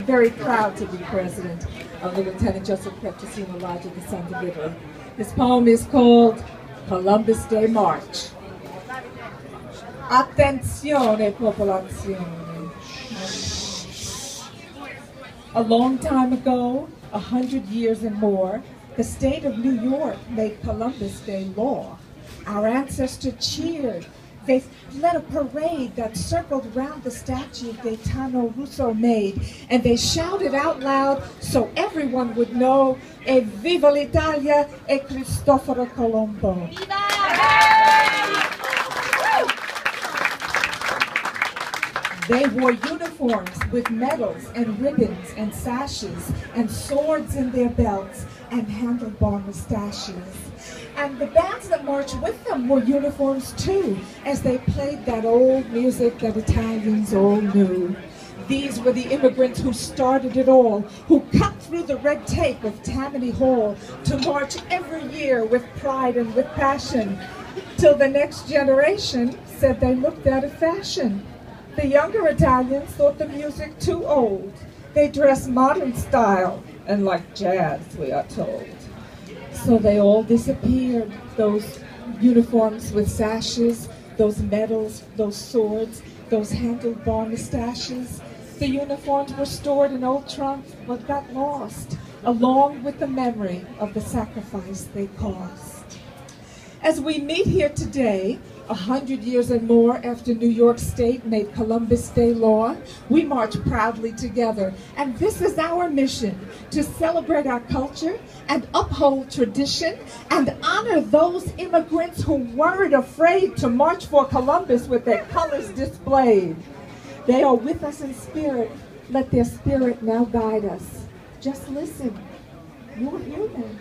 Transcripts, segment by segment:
very proud to be president of the Lieutenant Joseph Petrosino Lodge of the Sons of Italy. His poem is called Columbus Day March. Attenzione, popolazione. A long time ago, 100 years and more, the state of New York made Columbus Day law. Our ancestors cheered. They led a parade that circled round the statue Gaetano Russo made, and they shouted out loud so everyone would know, "E viva l'Italia e Cristoforo Colombo." They wore uniforms with medals and ribbons and sashes and swords in their belts and handlebar mustaches. And the bands that marched with them wore uniforms too, as they played that old music that Italians all knew. These were the immigrants who started it all, who cut through the red tape of Tammany Hall to march every year with pride and with passion, till the next generation said they looked out of fashion. The younger Italians thought the music too old. They dressed modern style, and like jazz, we are told. So they all disappeared, those uniforms with sashes, those medals, those swords, those handlebar mustaches. The uniforms were stored in old trunks, but got lost, along with the memory of the sacrifice they caused. As we meet here today, 100 years and more after New York State made Columbus Day law, we march proudly together. And this is our mission, to celebrate our culture and uphold tradition and honor those immigrants who weren't afraid to march for Columbus with their colors displayed. They are with us in spirit. Let their spirit now guide us. Just listen. You'll hear them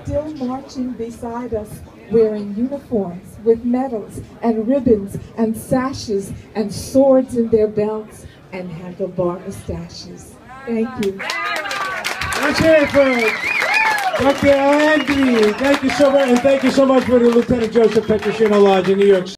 still marching beside us, wearing uniforms with medals and ribbons and sashes and swords in their belts and handlebar mustaches. Thank you. Let's hear it for Dr. Andri. Thank you so much, and thank you so much for the Lieutenant Joseph Petrosino Lodge in New York City.